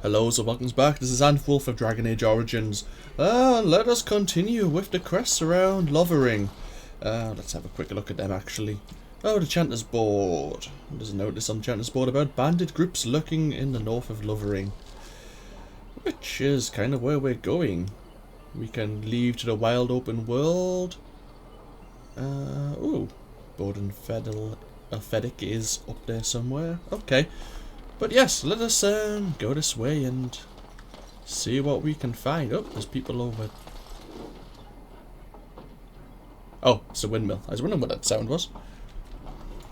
Hello, so welcome back. This is AnthWolf of Dragon Age Origins. Let us continue with the quests around Lothering. Let's have a quick look at them actually. Oh, the Chanter's Board. There's a notice on the Chanter's Board about bandit groups lurking in the North of Lothering. Which is kind of where we're going. We can leave to the wild open world. Ooh. Bodom Fedic is up there somewhere. Okay. But yes, let us go this way and see what we can find. Oh, there's people over. Oh, it's a windmill. I was wondering what that sound was.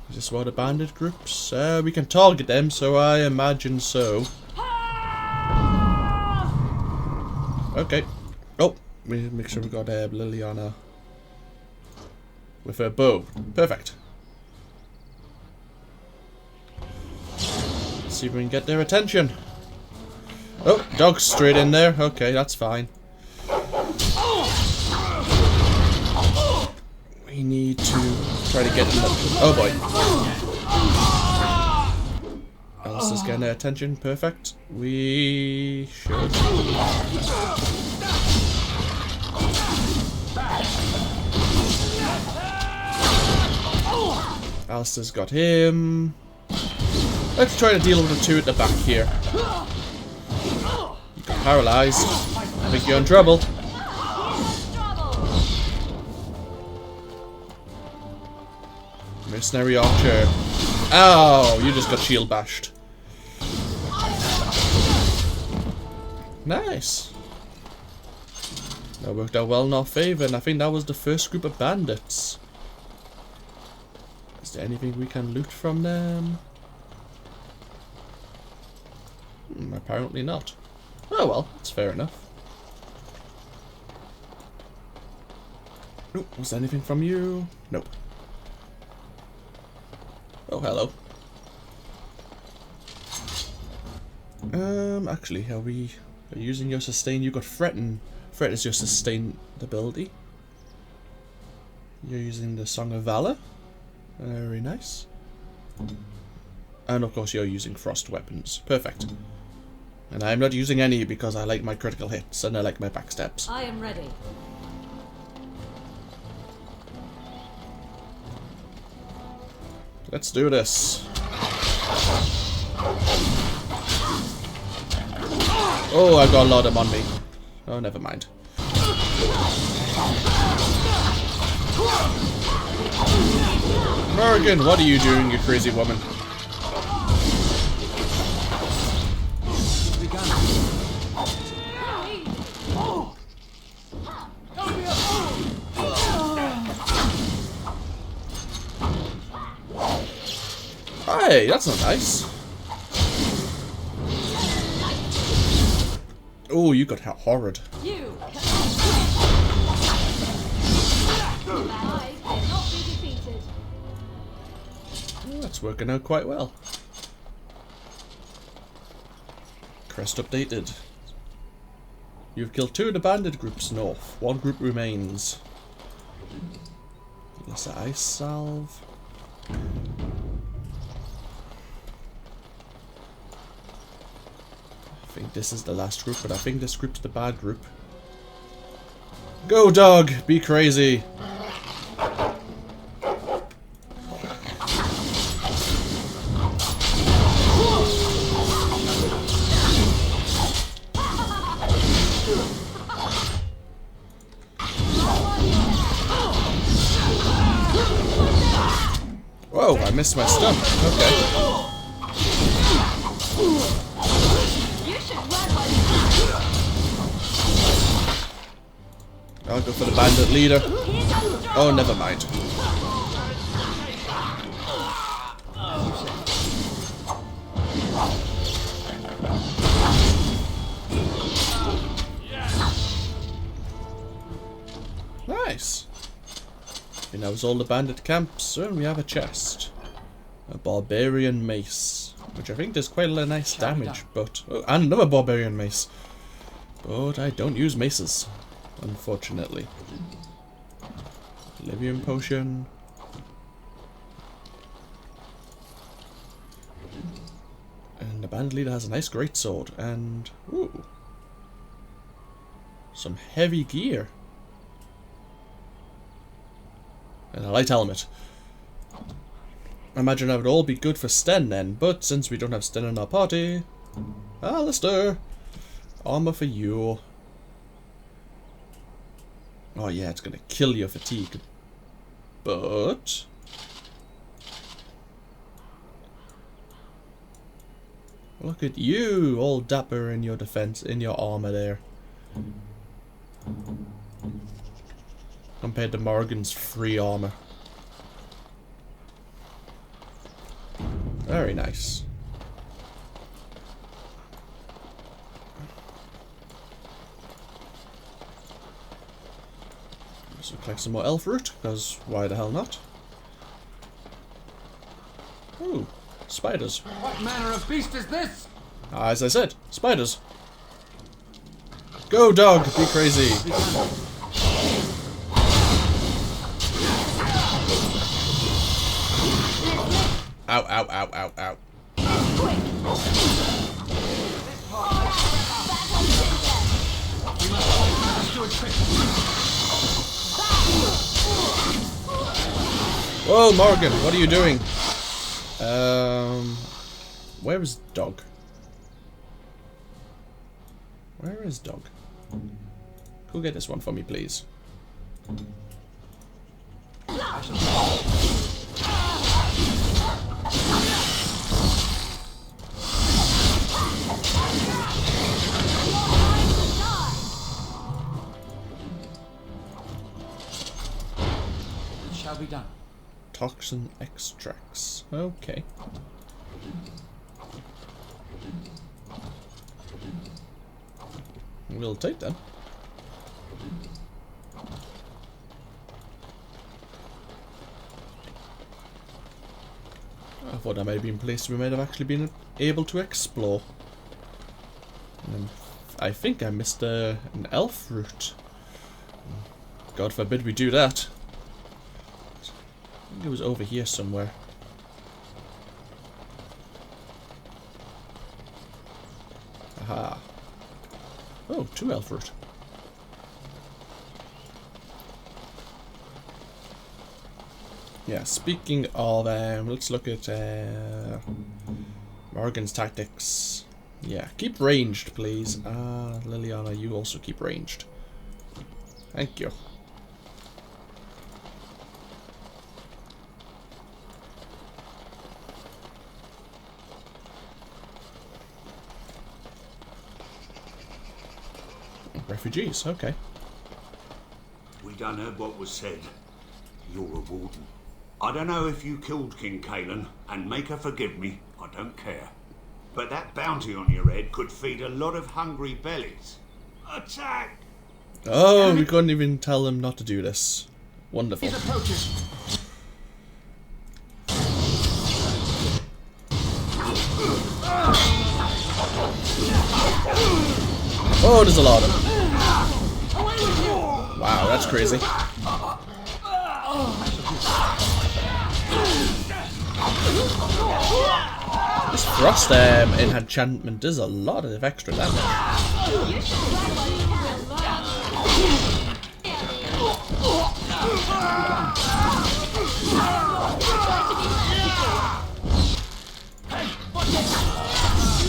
Is this what the bandit groups? We can target them, so I imagine so. Okay. Oh, we make sure we got Liliana with her bow. Perfect. See if we can get their attention. Oh, dog's straight in there. Okay, that's fine. We need to try to get them. Oh boy. Alistair's getting their attention. Perfect. We should. Alistair's got him. Let's try to deal with the two at the back here. You got paralysed. I think you're in trouble. Mercenary archer. Ow! You just got shield bashed. Nice. That worked out well in our favour, and I think that was the first group of bandits. Is there anything we can loot from them? Apparently not. Oh well, that's fair enough. Oh, was there anything from you? Nope. Oh, hello. Actually, are you using your sustain? You got fret, and fret is your sustain ability. You're using the Song of Valor. Very nice. And of course you're using frost weapons. Perfect. And I'm not using any because I like my critical hits and I like my backstabs. I am ready. Let's do this. Oh, I've got a lot of them on me. Oh, never mind. Morgan, what are you doing, you crazy woman? Hey, that's not nice. Oh, you got horrid. That's working out quite well. Crest updated. You've killed 2 of the bandit groups north. 1 group remains. Lesser ice salve. I think this is the last group, but I think this group's the bad group. Go, dog! Be crazy! Whoa, I missed my stun. Okay. I'll go for the bandit leader. Oh, never mind. Nice. And that was all the bandit camps, and we have a chest. A barbarian mace, which I think does quite a nice damage, but... Oh, and another barbarian mace. But I don't use maces, unfortunately. Livium potion. Bandit leader has a nice greatsword and ooh, some heavy gear and a light helmet. I imagine that would all be good for Sten then, but since we don't have Sten in our party, Alistair, armor for you. Oh yeah, it's gonna kill your fatigue, but look at you, all dapper in your defense, in your armor there. Compared to Morgan's free armor. Very nice. So collect some more elf root, because why the hell not? Ooh, spiders. What manner of beast is this? As I said, spiders. Go, dog, be crazy. Ow, ow, ow, ow, ow. Whoa, Morgan, what are you doing? Where is dog? Where is dog? Go get this one for me, please. Shall be done. Toxin extracts. Okay. We'll take them. I thought that might have been places we might have actually been able to explore. I think I missed an elf route. God forbid we do that. I think it was over here somewhere. Aha. Oh, 2 elf root. Yeah, speaking of, let's look at Morgan's tactics. Yeah, keep ranged, please. Liliana, you also keep ranged. Thank you. Refugees, okay. We done heard what was said. You're a warden. I don't know if you killed King Kalen, and make her forgive me, I don't care. But that bounty on your head could feed a lot of hungry bellies. Attack! Oh, we couldn't even tell them not to do this. Wonderful. He's approaching. Oh, there's a lot of them. Wow, that's crazy. This frost enchantment does a lot of extra damage.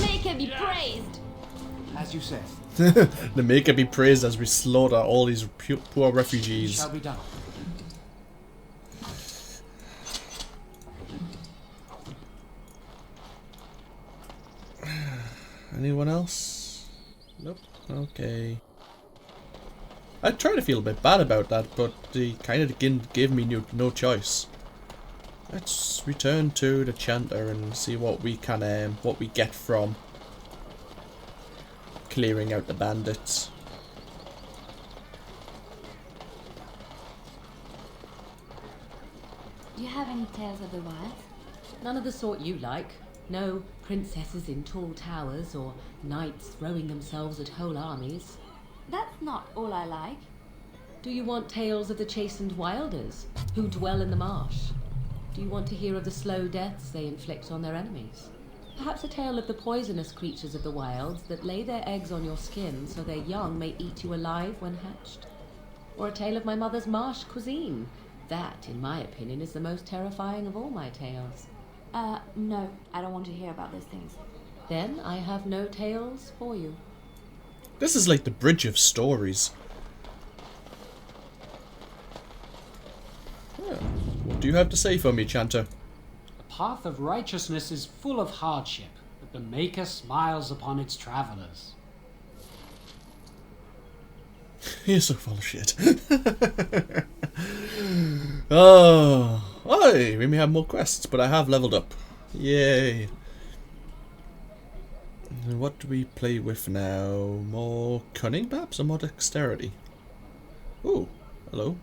Make her be praised. As you said. The maker be praised as we slaughter all these poor refugees. Shall be done. Anyone else? Nope. Okay. I try to feel a bit bad about that, but they kind of gave me no choice. Let's return to the chanter and see what we can, what we get from clearing out the bandits. Do you have any tales of the wild? None of the sort you like. No princesses in tall towers or knights throwing themselves at whole armies. That's not all I like. Do you want tales of the chastened wilders who dwell in the marsh? Do you want to hear of the slow deaths they inflict on their enemies? Perhaps a tale of the poisonous creatures of the wilds that lay their eggs on your skin so their young may eat you alive when hatched. Or a tale of my mother's marsh cuisine. That, in my opinion, is the most terrifying of all my tales. No, I don't want to hear about those things. Then I have no tales for you. This is like the bridge of stories. What do you have to say for me, Chanter? The path of righteousness is full of hardship, but the Maker smiles upon its travelers. You're so full of shit. Oh, we may have more quests, but I have leveled up. Yay. What do we play with now? More cunning, perhaps, or more dexterity? Ooh, hello.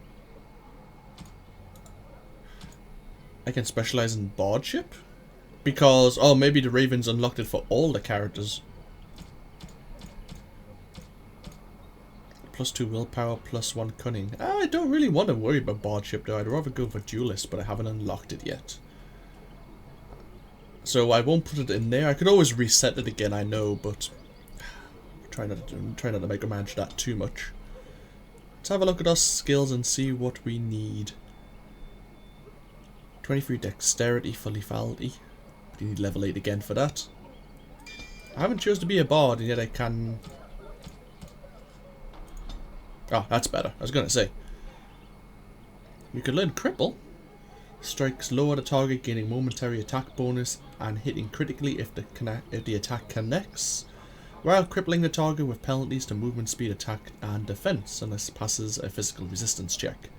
I can specialize in bardship? Because, oh, maybe the Ravens unlocked it for all the characters. +2 willpower, +1 cunning. I don't really want to worry about bardship though. I'd rather go for duelist, but I haven't unlocked it yet. So I won't put it in there. I could always reset it again, I know, but try not to micromanage that too much. Let's have a look at our skills and see what we need. 23 dexterity for lethality. You need level 8 again for that. I haven't chosen to be a bard, and yet I can... Oh, that's better. I was going to say. You could learn Cripple. Strikes lower the target, gaining momentary attack bonus and hitting critically if the attack connects, while crippling the target with penalties to movement, speed, attack and defense unless it passes a physical resistance check.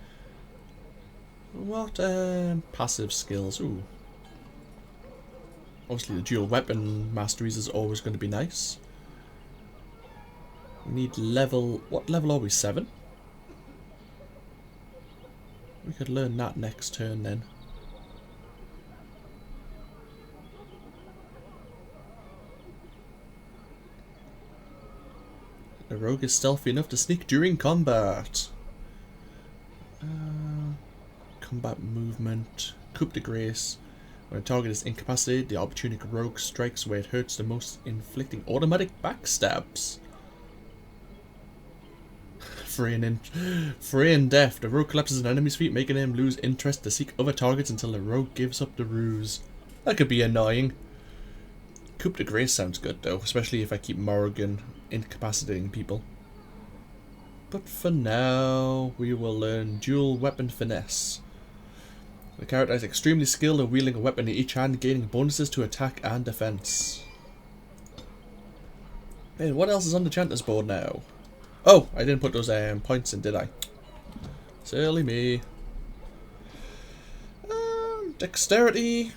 What passive skills? Ooh. Obviously the dual weapon masteries is always going to be nice. We need level... What level are we? 7? We could learn that next turn then. The rogue is stealthy enough to sneak during combat. Combat movement. Coup de grace. When a target is incapacitated, the opportunistic rogue strikes where it hurts the most, inflicting automatic backstabs. Free and deaf. The rogue collapses an enemy's feet, making him lose interest to seek other targets until the rogue gives up the ruse. That could be annoying. Coup de grace sounds good though, especially if I keep Morrigan incapacitating people. But for now, we will learn dual weapon finesse. The character is extremely skilled at wielding a weapon in each hand, gaining bonuses to attack and defense. Hey, what else is on the Chanter's board now? Oh, I didn't put those points in, did I? Silly me. Dexterity.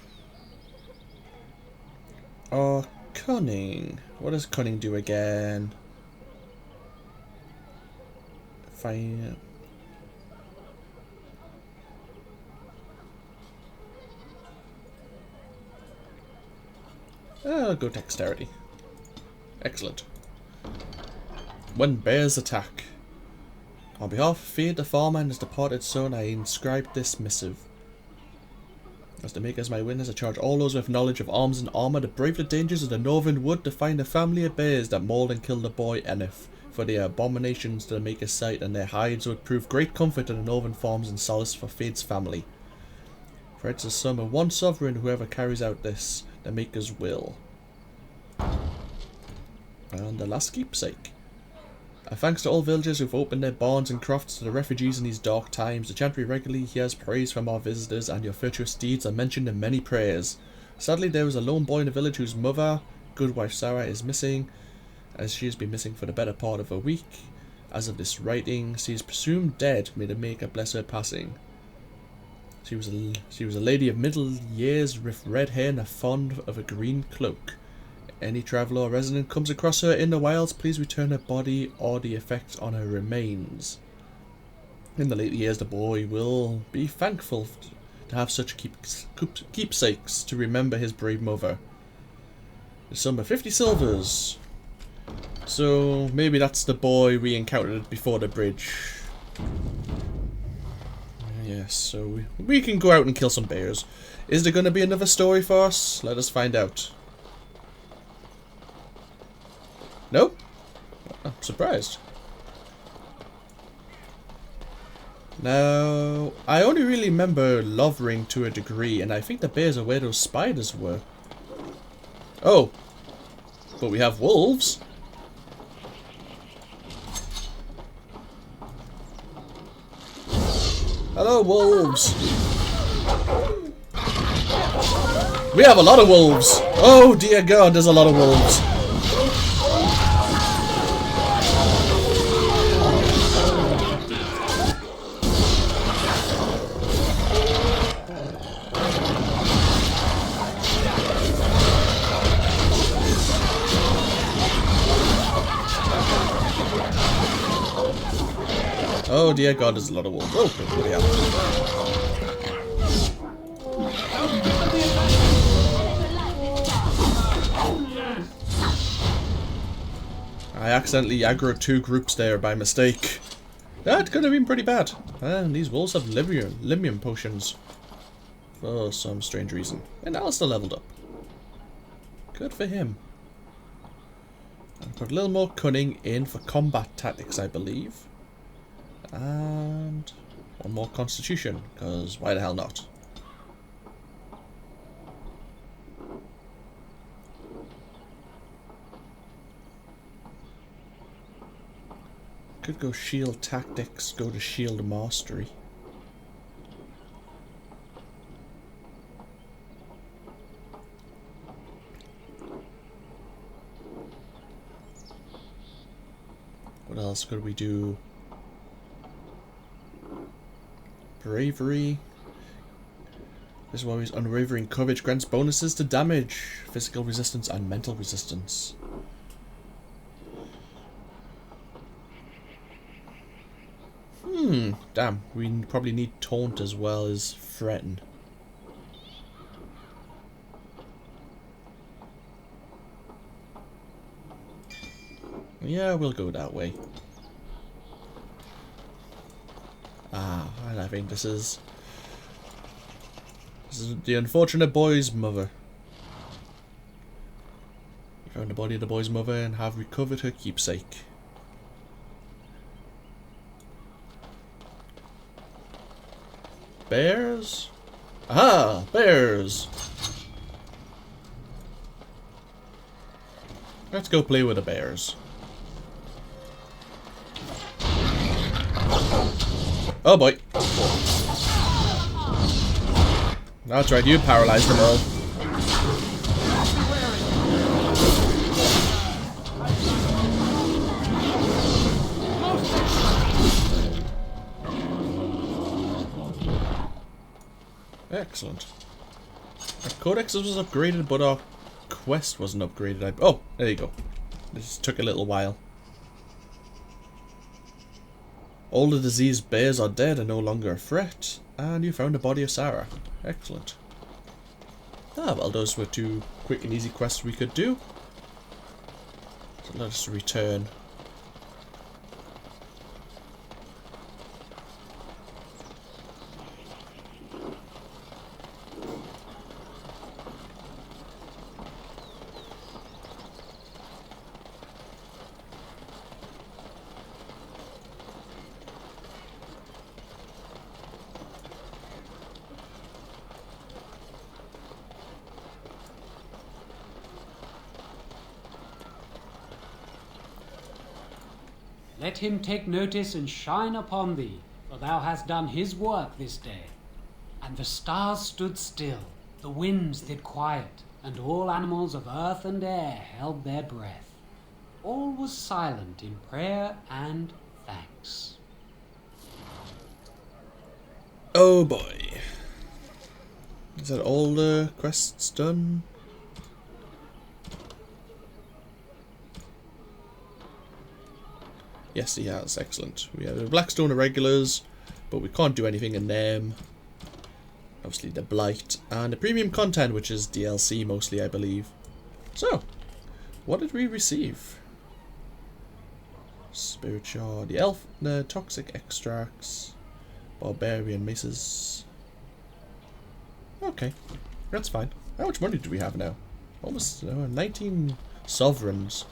Or cunning. What does cunning do again? Fine. I'll go dexterity. Excellent. When bears attack. On behalf of Fade the farmer and his departed son, I inscribe this missive. As to make as my witness, I charge all those with knowledge of arms and armour to brave the dangers of the northern wood to find the family of bears that mauled and killed the boy Enif, for they are abominations to the Maker's sight, and their hides would prove great comfort to the northern farms and solace for Fade's family. For it's the sum of one sovereign whoever carries out this, the Maker's will. And the last keepsake. Thanks to all villagers who've opened their barns and crofts to the refugees in these dark times. The Chantry regularly hears praise from our visitors, and your virtuous deeds are mentioned in many prayers. Sadly, there was a lone boy in the village whose mother, Goodwife Sarah, is missing, as she has been missing for the better part of a week. As of this writing, she is presumed dead. May the Maker bless her passing. She was a lady of middle years with red hair and fond of a green cloak. Any traveller or resident comes across her in the wilds, please return her body or the effects on her remains. In the later years, the boy will be thankful to have such keepsakes to remember his brave mother. The sum of 50 silvers. So maybe that's the boy we encountered before the bridge. Yes, so we can go out and kill some bears. Is there going to be another story for us? Let us find out. Nope. I'm surprised. Now, I only really remember Lothering to a degree, and I think the bears are where those spiders were. Oh. But we have wolves. Hello, wolves. We have a lot of wolves. Oh, dear God, there's a lot of wolves. Oh dear God, there's a lot of wolves. Oh, bloody hell. I accidentally aggroed 2 groups there by mistake. That could have been pretty bad. And these wolves have Limium potions. For some strange reason. And Alistair leveled up. Good for him. And put a little more cunning in for combat tactics, I believe. And 1 more constitution, because why the hell not? Could go shield tactics, go to shield mastery. What else could we do? Bravery. This one is unwavering courage, grants bonuses to damage, physical resistance, and mental resistance. Damn. We probably need taunt as well as threaten. Yeah, we'll go that way. And I think this is the unfortunate boy's mother. We found the body of the boy's mother and have recovered her keepsake. Bears? Aha! Bears! Let's go play with the bears. Oh boy. That's right, you paralyzed them all. Excellent. Our codex was upgraded, but our quest wasn't upgraded. Oh, there you go. This took a little while. All the diseased bears are dead and no longer a threat. And you found the body of Sarah. Excellent. Well, those were 2 quick and easy quests we could do. So let us return. Let him take notice and shine upon thee, for thou hast done his work this day. And the stars stood still, the winds did quiet, and all animals of earth and air held their breath. All was silent in prayer and thanks. Oh boy. Is that all the quests done? Yes, he has. Excellent. We have the Blackstone Irregulars, but we can't do anything in them. Obviously the Blight, and the premium content, which is DLC mostly, I believe. So, what did we receive? Spirit Shard, the Elf, the Toxic Extracts, Barbarian Maces. Okay, that's fine. How much money do we have now? Almost 19 sovereigns.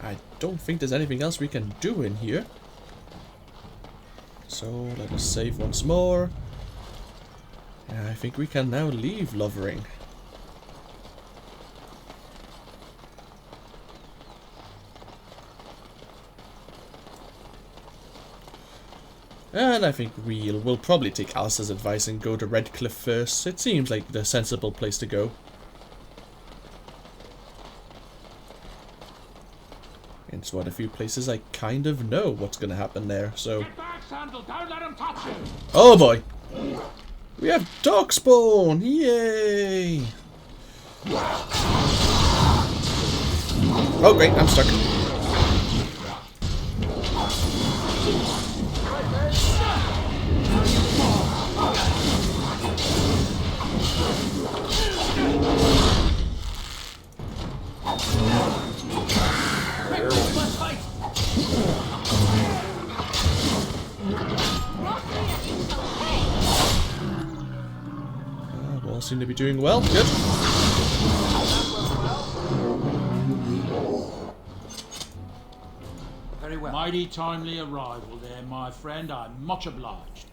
I don't think there's anything else we can do in here. So let us save once more. And I think we can now leave Lothering. And I think we'll probably take Alistair's advice and go to Redcliffe first. It seems like the sensible place to go. It's one of the few places I kind of know what's going to happen there, so... Get back, Sandal! Don't let him touch you! Oh boy! We have darkspawn! Yay! Oh great, I'm stuck. All seem to be doing well. Good. Very well. Mighty timely arrival there, my friend. I'm much obliged.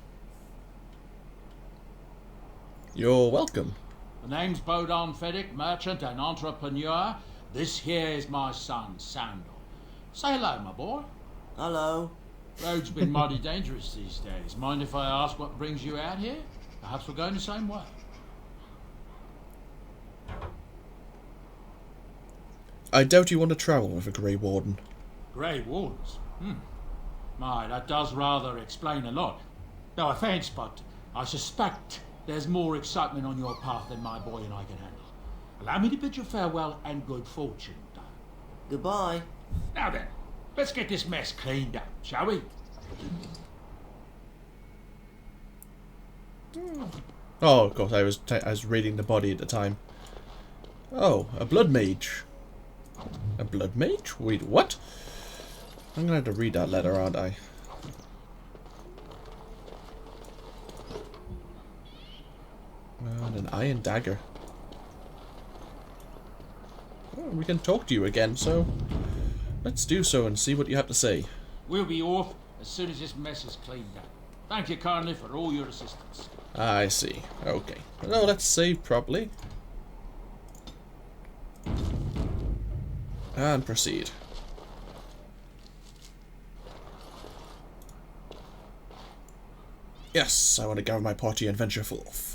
You're welcome. The name's Bodom, merchant and entrepreneur. This here is my son, Sandal. Say hello, my boy. Hello. Road's been mighty dangerous these days. Mind if I ask what brings you out here? Perhaps we're going the same way. I doubt you want to travel with a Grey Warden. Grey Wardens? My, that does rather explain a lot. No offence, but I suspect there's more excitement on your path than my boy and I can handle. Allow me to bid you farewell and good fortune, though. Goodbye. Now then, let's get this mess cleaned up, shall we? Oh, of course, I was reading the body at the time. Oh, a blood mage. A blood mage? Wait, what? I'm gonna have to read that letter, aren't I? And an iron dagger. Oh, we can talk to you again, so let's do so and see what you have to say. We'll be off as soon as this mess is cleaned up. Thank you kindly for all your assistance. I see. Okay. Well, let's save properly. And proceed. Yes, I want to gather my party and venture forth.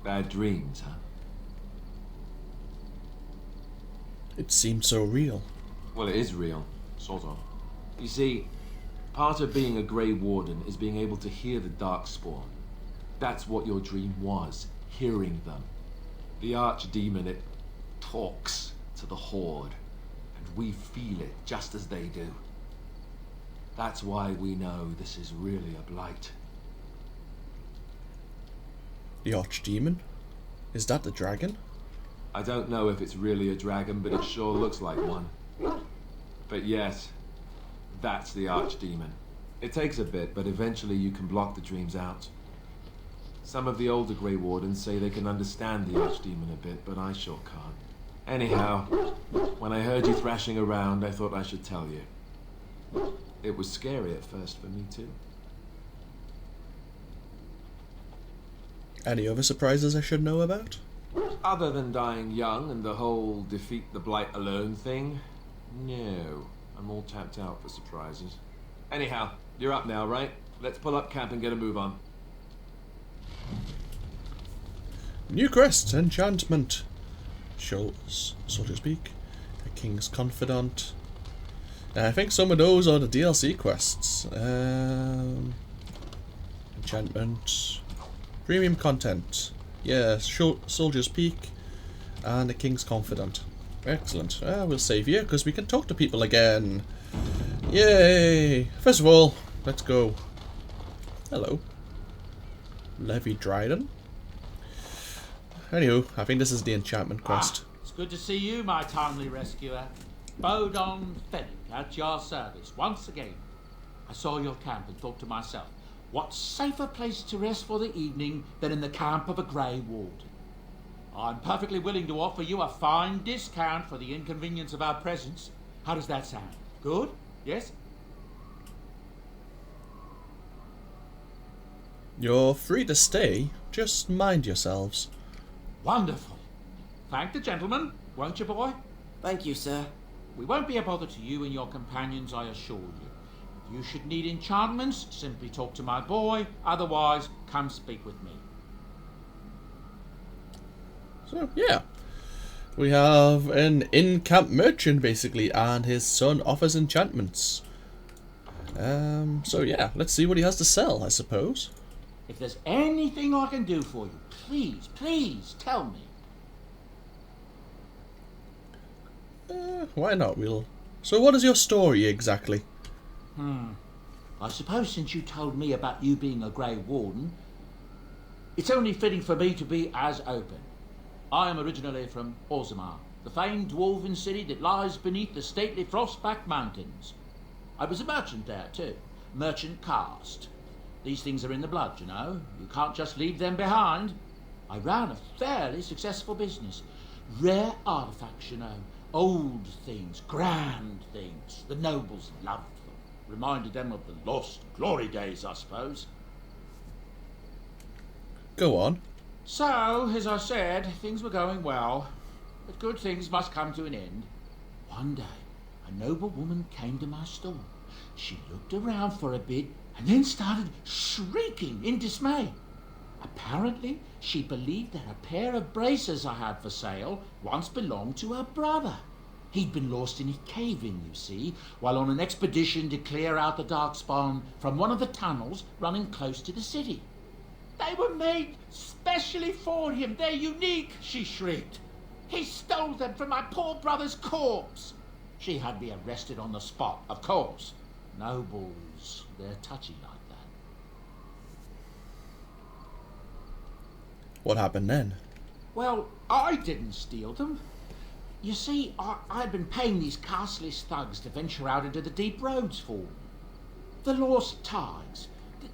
Bad dreams, huh? It seemed so real. Well, it is real, sort of. You see, part of being a Grey Warden is being able to hear the darkspawn. That's what your dream was, hearing them. The archdemon, it talks to the Horde, and we feel it just as they do. That's why we know this is really a blight. The Archdemon? Is that the dragon? I don't know if it's really a dragon, but it sure looks like one. But yes, that's the Archdemon. It takes a bit, but eventually you can block the dreams out. Some of the older Grey Wardens say they can understand the Archdemon a bit, but I sure can't. Anyhow, when I heard you thrashing around, I thought I should tell you. It was scary at first for me too. Any other surprises I should know about? Other than dying young and the whole defeat the blight alone thing, no. I'm all tapped out for surprises. Anyhow, you're up now, right? Let's pull up camp and get a move on. New quest, enchantment. So to speak. A king's confidant. I think some of those are the DLC quests. Enchantment. Premium content. Yeah, Soldier's Peak. And the king's confidant. Excellent. We'll save here because we can talk to people again. Yay! First of all, let's go. Hello. Levy Dryden. Anywho, I think this is the enchantment quest. It's good to see you, my timely rescuer. Bodom at your service once again. I saw your camp and thought to myself, what safer place to rest for the evening than in the camp of a Grey Warden? I'm perfectly willing to offer you a fine discount for the inconvenience of our presence. How does that sound? Good? Yes? You're free to stay, just mind yourselves. Wonderful. Thank the gentleman, won't you, boy? Thank you, sir. We won't be a bother to you and your companions, I assure you. If you should need enchantments, simply talk to my boy. Otherwise, come speak with me. So, yeah. We have an in-camp merchant, basically, and his son offers enchantments. So yeah, let's see what he has to sell, I suppose. If there's anything I can do for you, please, please tell me. Why not, Will? So what is your story, exactly? I suppose since you told me about you being a Grey Warden, it's only fitting for me to be as open. I am originally from Orzammar, the famed dwarven city that lies beneath the stately Frostback Mountains. I was a merchant there too, merchant caste. These things are in the blood, you know. You can't just leave them behind. I ran a fairly successful business. Rare artifacts, you know. Old things, grand things. The nobles loved them. Reminded them of the lost glory days, I suppose. Go on. So, as I said, things were going well, but good things must come to an end. One day, a noble woman came to my store. She looked around for a bit and then started shrieking in dismay. Apparently, she believed that a pair of braces I had for sale once belonged to her brother. He'd been lost in a cave-in, you see, while on an expedition to clear out the darkspawn from one of the tunnels running close to the city. They were made specially for him. They're unique, she shrieked. He stole them from my poor brother's corpse. She had me arrested on the spot, of course. Nobles, they're touchy like that. What happened then? Well, I didn't steal them. You see, I'd been paying these castless thugs to venture out into the deep roads for me. The lost tides.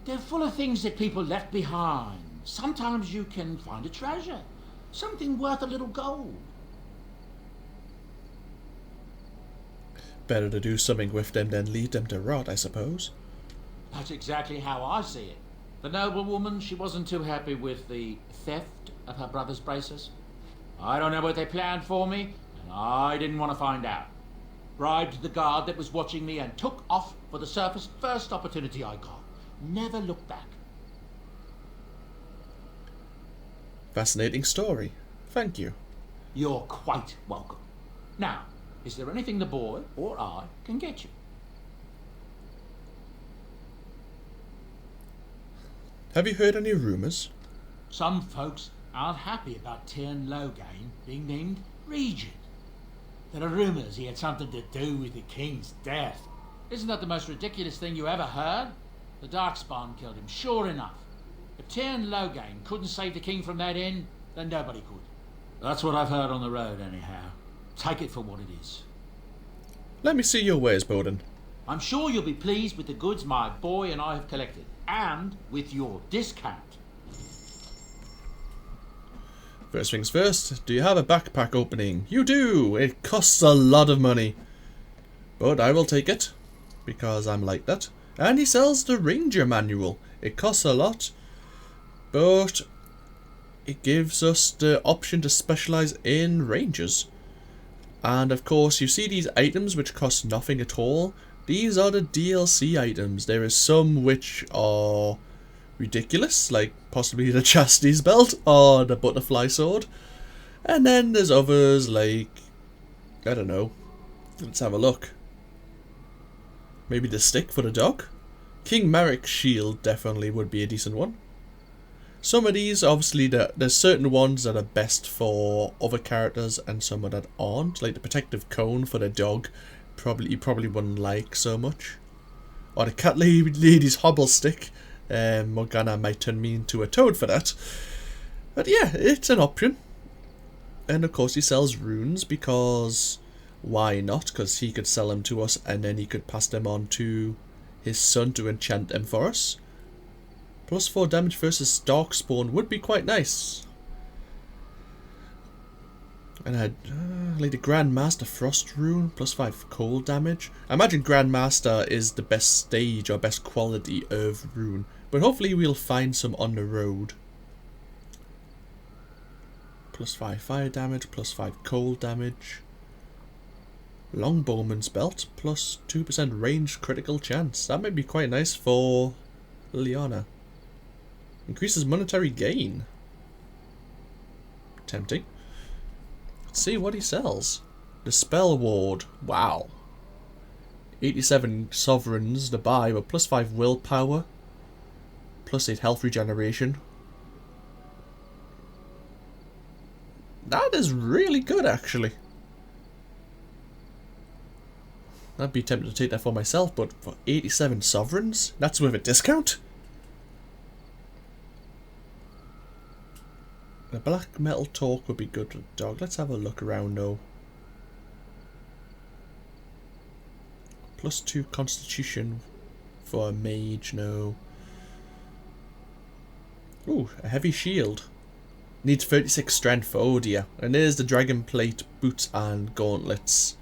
They're full of things that people left behind. Sometimes you can find a treasure, something worth a little gold. Better to do something with them than leave them to rot, I suppose. That's exactly how I see it. The noblewoman, she wasn't too happy with the theft of her brother's braces. I don't know what they planned for me, and I didn't want to find out. Bribed the guard that was watching me and took off for the surface first opportunity I got. Never looked back. Fascinating story. Thank you. You're quite welcome. Now, is there anything the boy or I can get you? Have you heard any rumours? Some folks aren't happy about Tyrn Logain being named regent. There are rumours he had something to do with the king's death. Isn't that the most ridiculous thing you ever heard? The darkspawn killed him, sure enough. If Tyrn Logain couldn't save the king from that inn, then nobody could. That's what I've heard on the road, anyhow. Take it for what it is. Let me see your wares, Bodom. I'm sure you'll be pleased with the goods my boy and I have collected, and with your discount. First things first, do you have a backpack opening? You do! It costs a lot of money. But I will take it, because I'm like that. And he sells the Ranger Manual. It costs a lot, but it gives us the option to specialise in Rangers. And of course, you see these items which cost nothing at all. These are the DLC items. There is some which are ridiculous, like possibly the Chastity's Belt or the Butterfly Sword. And then there's others like, I don't know. Let's have a look. Maybe the stick for the dog? King Marik's shield definitely would be a decent one. Some of these, obviously, there's certain ones that are best for other characters and some that aren't. Like the protective cone for the dog, you probably wouldn't like so much. Or the cat lady's hobble stick. Morgana might turn me into a toad for that. But yeah, it's an option. And of course he sells runes because why not? Because he could sell them to us and then he could pass them on to his son to enchant them for us. Plus 4 damage versus darkspawn would be quite nice. And I'd like the Grandmaster Frost rune, plus 5 cold damage. I imagine Grandmaster is the best stage or best quality of rune, but hopefully we'll find some on the road. Plus 5 fire damage, plus 5 cold damage. Longbowman's belt, plus 2% ranged critical chance. That might be quite nice for Liliana. Increases monetary gain. Tempting. Let's see what he sells. The Spell Ward. Wow. 87 sovereigns to buy, but plus 5 willpower. Plus 8 health regeneration. That is really good, actually. I'd be tempted to take that for myself, but for 87 sovereigns? That's with a discount? The black metal torque would be good for the dog. Let's have a look around though. Plus 2 constitution for a mage, no. Ooh, a heavy shield. Needs 36 strength, oh dear. And there's the dragon plate, boots and gauntlets.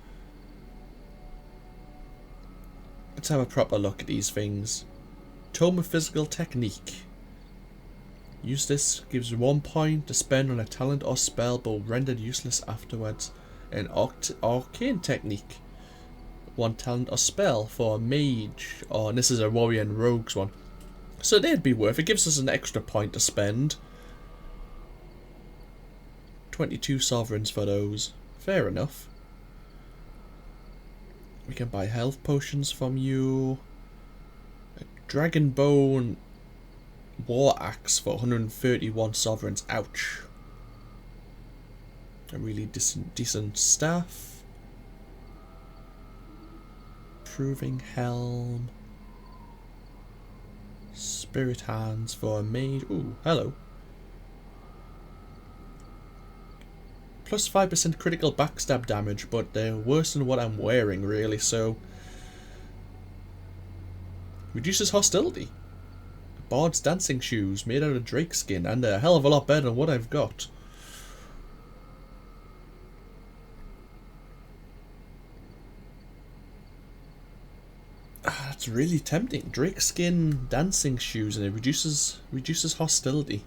Let's have a proper look at these things. Tome of Physical Technique. Use this, gives 1 point to spend on a talent or spell but rendered useless afterwards. An arcane technique. 1 talent or spell for a mage. Oh, and this is a warrior and rogues one. So they'd be worth it. Gives us an extra point to spend. 22 sovereigns for those. Fair enough. We can buy health potions from you. A dragon bone war axe for 131 sovereigns. Ouch. A really decent staff. Proving helm. Spirit hands for a mage. Ooh, hello. Plus 5% critical backstab damage, but they're worse than what I'm wearing, really, so... Reduces hostility. Bard's dancing shoes made out of drake skin, and they're a hell of a lot better than what I've got. That's really tempting. Drake skin dancing shoes, and it reduces hostility.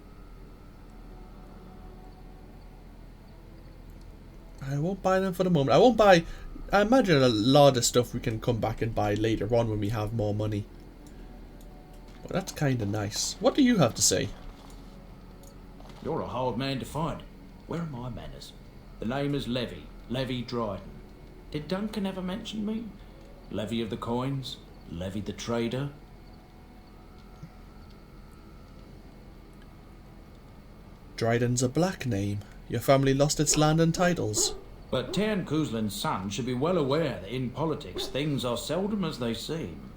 I won't buy them for the moment. I imagine a lot of stuff we can come back and buy later on when we have more money. But that's kind of nice. What do you have to say? You're a hard man to find. Where are my manners? The name is Levy Dryden. Did Duncan ever mention me? Levy of the coins? Levy the trader? Dryden's a black name. Your family lost its land and titles. But Tairn Kuzlin's son should be well aware that in politics things are seldom as they seem.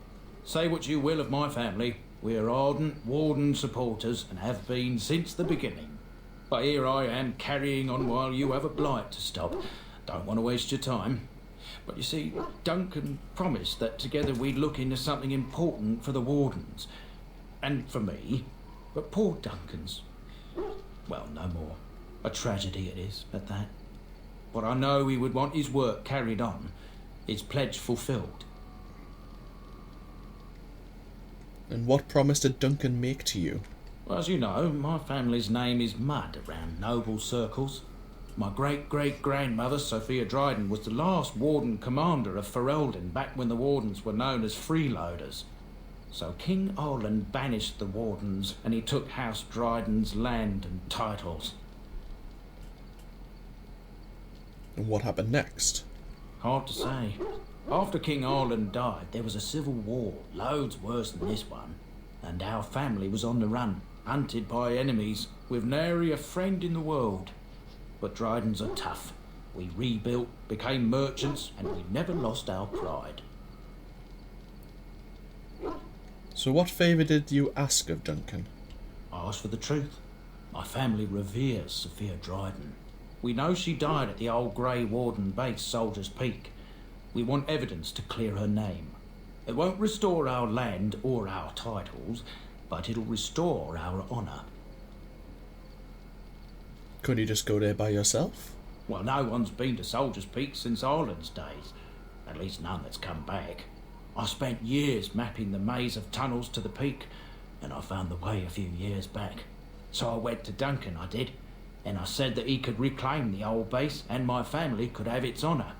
Say what you will of my family, we are ardent Warden supporters and have been since the beginning. But here I am carrying on while you have a blight to stop. Don't want to waste your time. But you see, Duncan promised that together we'd look into something important for the Wardens. And for me. But poor Duncan's... well, no more. A tragedy it is, at that. But I know he would want his work carried on, his pledge fulfilled. And what promise did Duncan make to you? Well, as you know, my family's name is mud around noble circles. My great-great-grandmother, Sophia Dryden, was the last Warden Commander of Ferelden back when the Wardens were known as freeloaders. So King Arlen banished the Wardens and he took House Dryden's land and titles. And what happened next? Hard to say. After King Arlen died, there was a civil war, loads worse than this one, and our family was on the run. hunted by enemies, with nary a friend in the world. But Dryden's are tough. We rebuilt, became merchants, and we never lost our pride. So what favour did you ask of Duncan? I asked for the truth. My family reveres Sophia Dryden. We know she died at the old Grey Warden base, Soldier's Peak. We want evidence to clear her name. It won't restore our land or our titles, but it'll restore our honour. Could you just go there by yourself? Well, no one's been to Soldier's Peak since Ireland's days. At least none that's come back. I spent years mapping the maze of tunnels to the peak, and I found the way a few years back. So I went to Duncan, I did, and I said that he could reclaim the old base and my family could have its honour.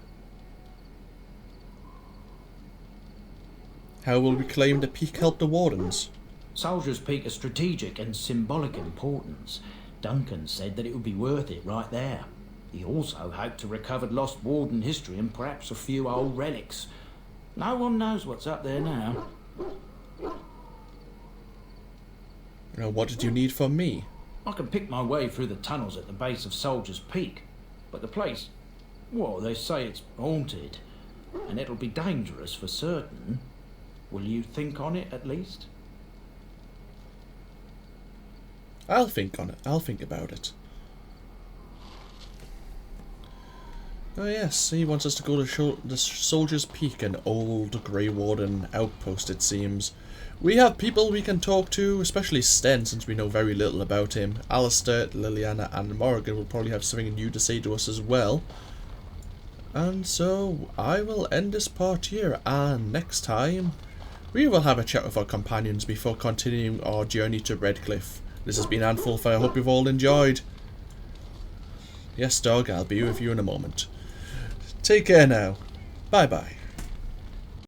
How will reclaim the peak help the Wardens? Soldier's Peak is strategic and symbolic importance. Duncan said that it would be worth it right there. He also hoped to recover lost Warden history and perhaps a few old relics. No one knows what's up there now. Now, what did you need from me? I can pick my way through the tunnels at the base of Soldier's Peak, but the place, well, they say it's haunted, and it'll be dangerous for certain. Will you think on it at least? I'll think on it. I'll think about it. Oh yes, he wants us to go to the Soldier's Peak, an old Grey Warden outpost it seems. We have people we can talk to, especially Sten, since we know very little about him. Alistair, Liliana and Morrigan will probably have something new to say to us as well. And so, I will end this part here, and next time, we will have a chat with our companions before continuing our journey to Redcliffe. This has been AnthWolf, I hope you've all enjoyed. Yes, dog, I'll be with you in a moment. Take care now. Bye bye.